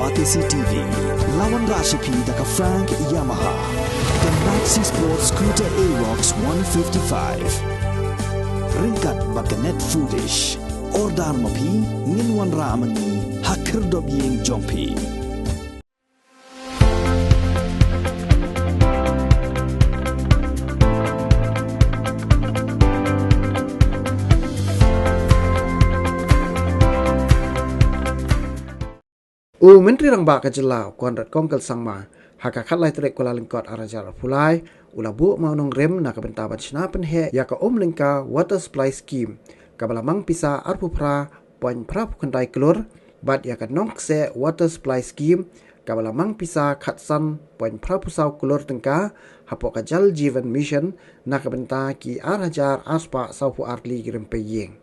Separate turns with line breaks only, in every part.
Batisi TV, lawan Rashipi daka Frank Yamaha, dan Maxi Sports Scooter Aerox 155. Ringkat baka net foodish, ordar mapi, nginwan ramani, hakir dobyeng jompi.
Menteri Rang Baka Jelau Kuanrat Kongkel Sangma haka khatlai trek Kuala Lingkot arajar pulai ula bu mau nong rem nak bentaban chna penhe ya ka Umlyngka water supply scheme kabalamang pisa arpupra poin pra kandai kelur bat ya ka Nongkseh water supply scheme kabalamang pisa khatsan poin pra pusau kelur tengka hapo ka Jal Jeevan Mission nak benta ki arajar aspa saupu artli girem peyeng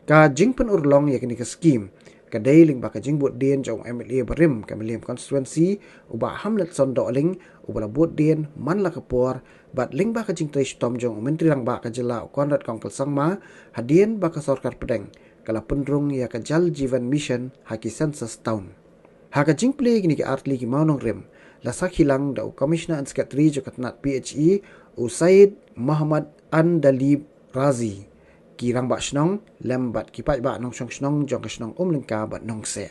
ka jingpen Urlong ya kini ka scheme kadai ling baka jing Buddien jong MLA Berim Kamiliam constituency uba Hamletson doling uba Buddien man la kapor bat ling baka jing Trish Tom jong Menteri Rang Baka Jelau Kuanrat Kongkel Sangma hadien baka sorkar pedeng kala pendrung ya ka Jal Jeevan Mission haki census town haka jing play gini ki artli ki maunong rem lasak hilang da Commissioner and Secretary Jokatnat PHE Usaid Muhammad Andalib Razi ki rang ba snong lem bat ki pai ba nong song snong jong ka snong Umlyngka bat Nongkseh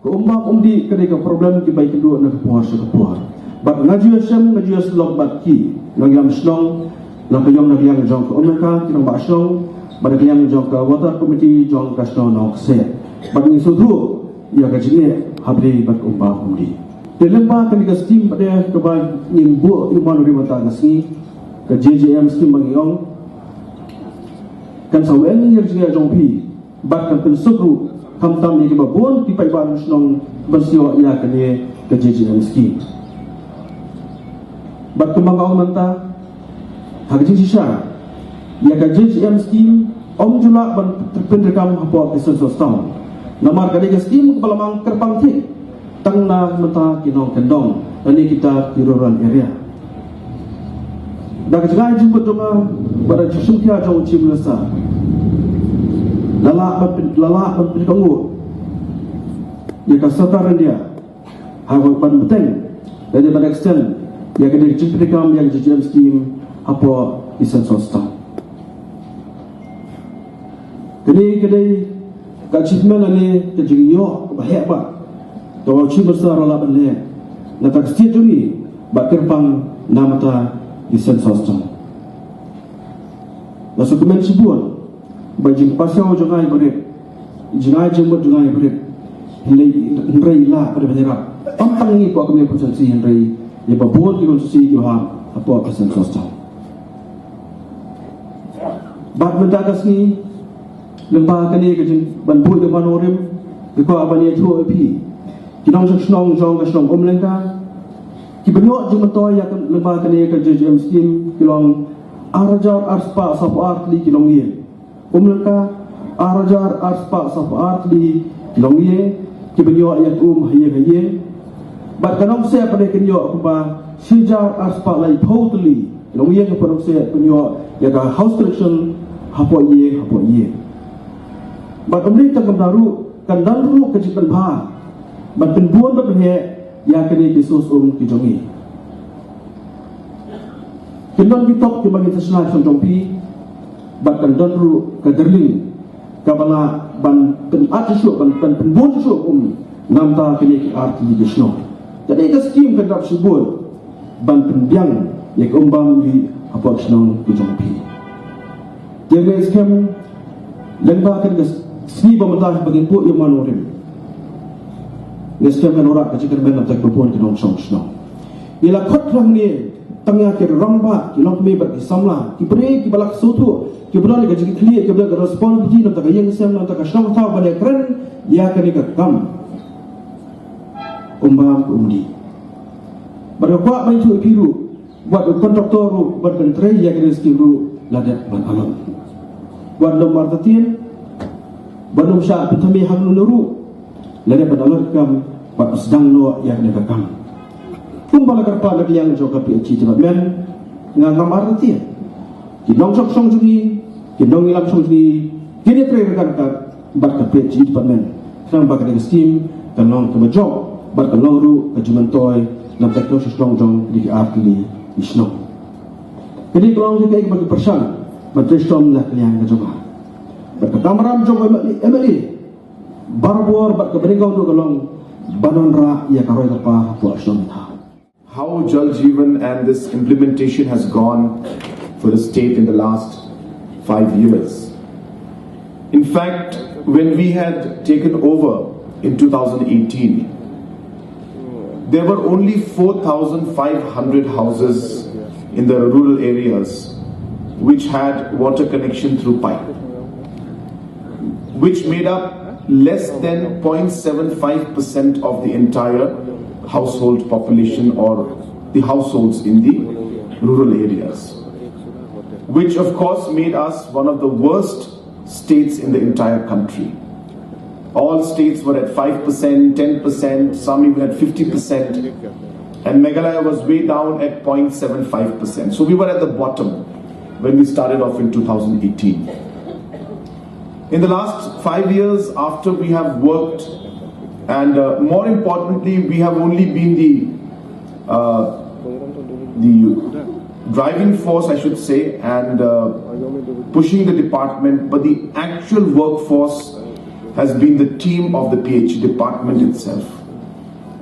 ko umdi kadai ka problem ki bai kedua na kepuar bat ngaju sem ngaju slok bat ki nang yam snong nang yong jong ka Umlyngka ki rang ba snong bat yang jong ka water committee jong ka snong Nongkseh bat ni sudu ya ka jine habri bat umdi telemba kan ka scheme pada ka ba ning bu iman ri mata ka si ka JJM scheme bangiong kan sawen ni jia jong pi bat kan pensukru tam ni ka ba bon pi pai ba snong bersio ya ka ni ka JJM scheme bat kemangau manta ha ka sisa ya ka JJM scheme jula ban terpendekam hapo ka sensus town namar kadai ka scheme kepala mang kerpang tik tang na mata kinong kendong ini kita di rural area dak jangan jumpa donga pada jusungkia jong cimlesa lala ban pengongu ya ka sataran dia hawa ban beteng dari pada extend ya kadai jemprekam yang JJM scheme apa isen sosta kadai achievement ani kejio bahaya ba to chi besar la banle na tak stia jumi ba kerpang namata di sensosta la dokumen sibun ba jing pasau jongai berit jingai jemut jongai berit hilai la pada benera tantang ni ko kami konsensi hilai ya ba bol ki konsensi yo ha apa sensosta ba mendagas ni lembaga kini kejin banbut ke panorim ke ko abani thu api kinong snong jong ka snong Umlyngka ki benyo jum to ya lembaga kini ke JJM scheme kilong arajar arspa sap art li kilong ye Umlyngka arajar arspa sap art li kilong ye ki benyo ya haye bat kanong se pada kenyo ko ba sijar arspa lai totally kilong ye ko panong se benyo ya ka house construction hapo ye bat Umlyngka baru kan daru kejipan ba bat penbuan bat he ya kini kisus ki jongi kinon bitok ki bagi tasna jongpi bat kan daru ka derling kabala ban pen atishu ban penbuan su namta kini ki arti di sno jadi ka scheme kan dap subur ban pendiang ya umbam di apa sno ki jongpi dia Skhim lemba kan Sni pemerintah bagi puk yang manorim. Nescam kan orang kecil kerana tak berpun di Nongkseh. Ialah kot rang ni tengah ke ramba ki long mebat di samla ki beri ki balak sutu ki berani gaji clear ki berani respon di nak yang sem nak kasong tahu pada keren ya kan ikat kam umdi. Berapa banyak biru buat kontraktor buat menteri ya kan skiru ladat ban alam. Buat nomor tertin Banum syak pitami hang nuru lada badalar kam pat sedang no yang ne kam kumbala karpa lagi yang joka PHC department ngangam arti ki Nongkseh song jugi ki Nongilap song jugi kini trekan ka bat ka PHE department sang ba ka scheme ka long ka job bat ka long ru ka juman toy nam teknologi strong jong di artli isno kini long di ka persan bat storm la kliang ka joba bat ka tamaram jong emali barbor bat ka beringau do ka long banon ra ya ka roi ka pa po action tha.
How Jal Jeevan and this implementation has gone for the state in the last 5 years. In fact, when we had taken over in 2018, there were only 4,500 houses in the rural areas which had water connection through pipe, which made up less than 0.75% of the entire household population or the households in the rural areas, which of course made us one of the worst states in the entire country. All states were at 5%, 10%, some even at 50%, and Meghalaya was way down at 0.75%. So we were at the bottom when we started off in 2018. In the last 5 years, after we have worked, and more importantly, we have only been the driving force, I should say, and pushing the department, but the actual workforce has been the team of the PH department itself.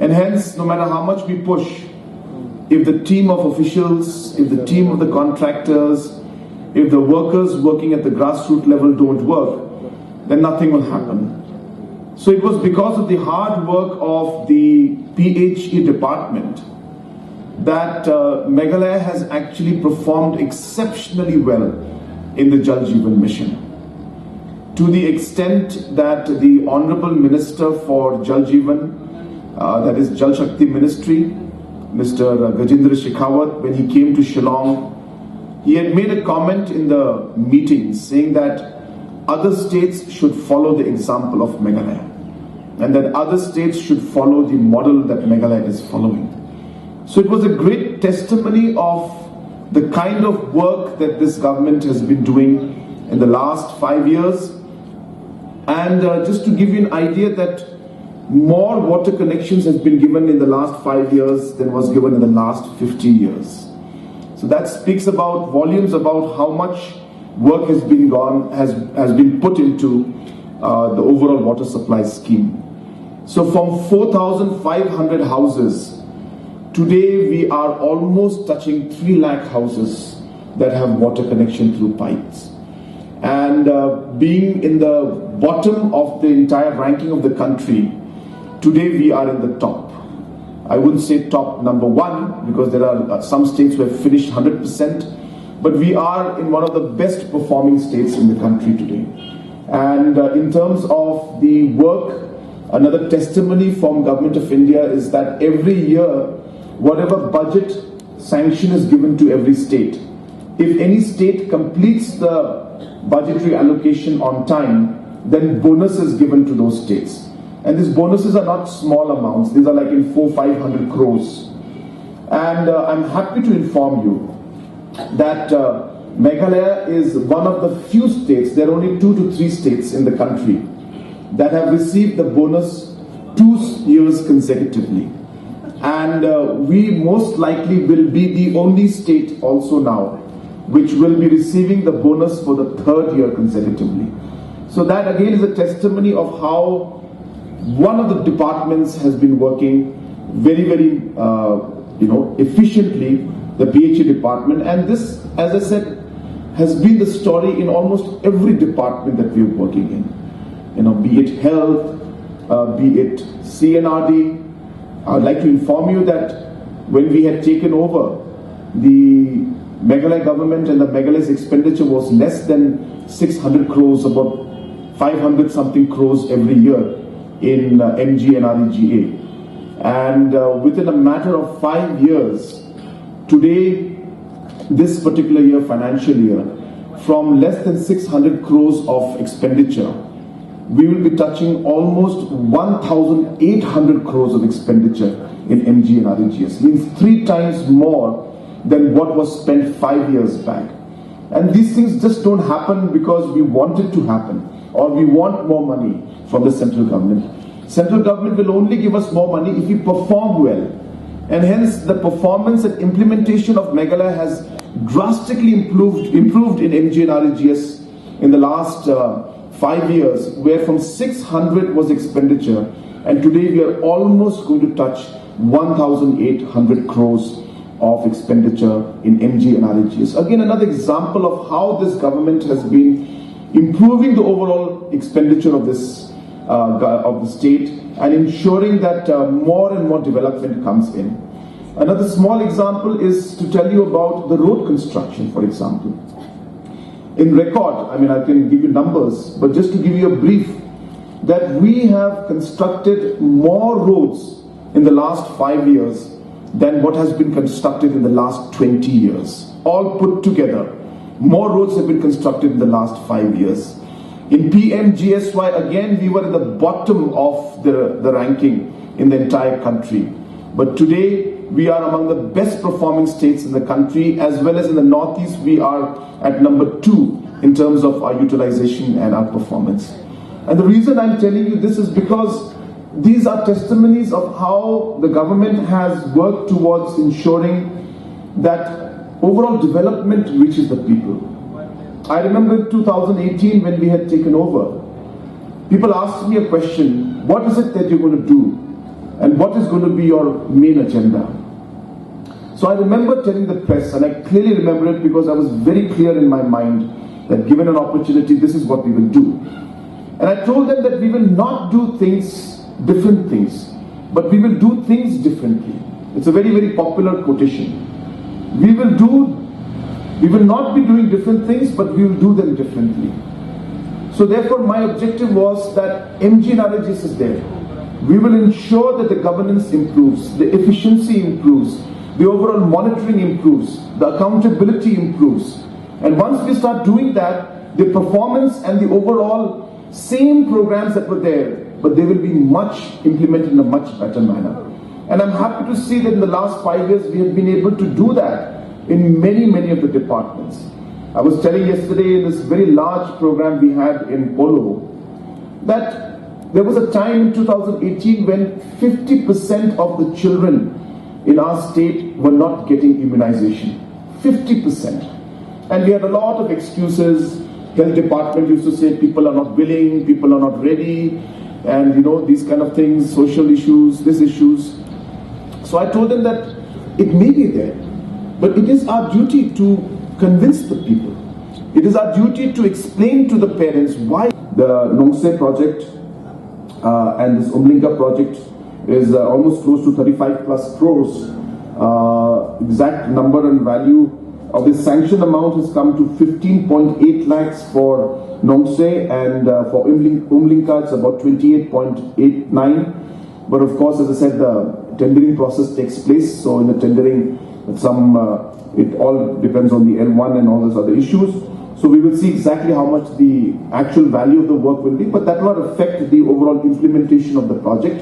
And hence, no matter how much we push, if the team of officials, if the team of the contractors, if the workers working at the grassroots level don't work, then nothing will happen. So it was because of the hard work of the PHE department that Meghalaya has actually performed exceptionally well in the Jal Jeevan Mission. To the extent that the Honorable Minister for Jal Jeevan, that is Jal Shakti Ministry, Mr. Gajendra Shekhawat, when he came to Shillong, he had made a comment in the meeting saying that other states should follow the example of Meghalaya, and that other states should follow the model that Meghalaya is following. So it was a great testimony of the kind of work that this government has been doing in the last 5 years. And just to give you an idea that more water connections has been given in the last 5 years than was given in the last 50 years. So that speaks about volumes about how much work has been put into the overall water supply scheme. So from 4,500 houses, today we are almost touching 3 lakh houses that have water connection through pipes. And being in the bottom of the entire ranking of the country, today we are in the top. I wouldn't say top number 1 because there are some states who have finished 100%, but we are in one of the best performing states in the country today. And in terms of the work, another testimony from Government of India is that every year, whatever budget sanction is given to every state, if any state completes the budgetary allocation on time, then bonus is given to those states. And these bonuses are not small amounts. These are like in 400-500 crores. And I'm happy to inform you that Meghalaya is one of the few states, there are only 2 to 3 states in the country that have received the bonus 2 years consecutively. And we most likely will be the only state also now which will be receiving the bonus for the 3rd year consecutively. So that again is a testimony of how one of the departments has been working very, very efficiently, the PHE department. And this, as I said, has been the story in almost every department that we're working in. Be it health, be it CNRD. I would like to inform you that when we had taken over, the Meghalaya government and the Meghalaya's expenditure was less than 600 crores, about 500 something crores every year in MG and REGA. And within a matter of 5 years, today, this particular year, financial year, from less than 600 crores of expenditure, we will be touching almost 1,800 crores of expenditure in MG and REGS. Means 3 times more than what was spent 5 years back. And these things just don't happen because we want it to happen or we want more money from the central government. Central government will only give us more money if we perform well. And hence the performance and implementation of Meghalaya has drastically improved in MG and REGS in the last 5 years, where from 600 was expenditure and today we are almost going to touch 1,800 crores of expenditure in MG and REGS. Again, another example of how this government has been improving the overall expenditure of this of the state and ensuring that more and more development comes in. Another small example is to tell you about the road construction, for example. In record, I mean, I can give you numbers, but just to give you a brief, that we have constructed more roads in the last 5 years than what has been constructed in the last 20 years. All put together, more roads have been constructed in the last 5 years. In PMGSY, again, we were at the bottom of the ranking in the entire country. But today, we are among the best performing states in the country, as well as in the Northeast, we are at number 2 in terms of our utilization and our performance. And the reason I'm telling you this is because these are testimonies of how the government has worked towards ensuring that overall development reaches the people. I remember in 2018 when we had taken over, people asked me a question, what is it that you're going to do? And what is going to be your main agenda? So I remember telling the press, and I clearly remember it because I was very clear in my mind that given an opportunity, this is what we will do. And I told them that we will not do different things, but we will do things differently. It's a very, very popular quotation. We will not be doing different things, but we will do them differently. So therefore, my objective was that MG and REGS is there. We will ensure that the governance improves, the efficiency improves, the overall monitoring improves, the accountability improves. And once we start doing that, the performance and the overall same programs that were there, but they will be implemented in a much better manner. And I'm happy to see that in the last 5 years, we have been able to do that in many, many of the departments. I was telling yesterday in this very large program we had in Polo, that there was a time in 2018 when 50% of the children in our state were not getting immunization. 50%. And we had a lot of excuses. Health department used to say people are not willing, people are not ready, and these kind of things, social issues, these issues. So I told them that it may be there, but it is our duty to convince the people. It is our duty to explain to the parents why the Nongkseh project and this Umlyngka project is almost close to 35 plus crores. Exact number and value of the sanction amount has come to 15.8 lakhs for Nongkseh, and for Umlyngka it's about 28.89. But of course, as I said, the tendering process takes place. So in the tendering, it all depends on the L1 and all those other issues. So we will see exactly how much the actual value of the work will be, but that will not affect the overall implementation of the project.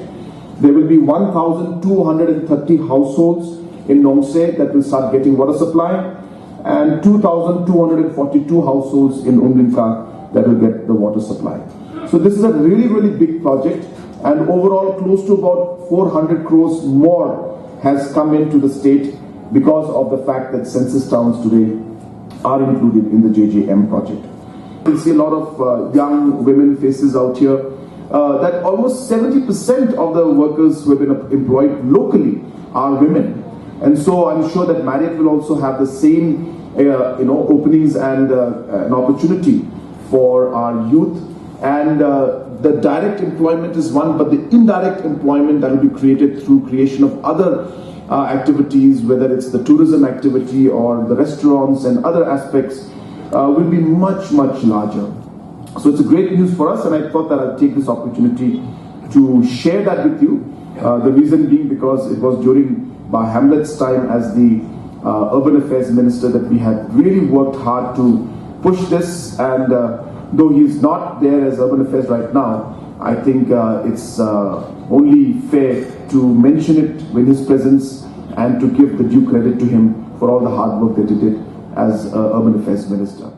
There will be 1,230 households in Nongkseh that will start getting water supply, and 2,242 households in Umlyngka that will get the water supply. So this is a really, really big project, and overall close to about 400 crores more has come into the state because of the fact that census towns today are included in the JJM project. You see a lot of young women faces out here. That almost 70% of the workers who have been employed locally are women. And so I'm sure that Marriott will also have the same openings and an opportunity for our youth. And the direct employment is one, but the indirect employment that will be created through creation of other activities, whether it's the tourism activity or the restaurants and other aspects, will be much, much larger. So it's a great news for us, and I thought that I'd take this opportunity to share that with you. The reason being because it was during Hamlet's time as the Urban Affairs Minister that we had really worked hard to push this, and though he's not there as Urban Affairs right now, I think it's only fair to mention it in his presence and to give the due credit to him for all the hard work that he did as Urban Affairs Minister.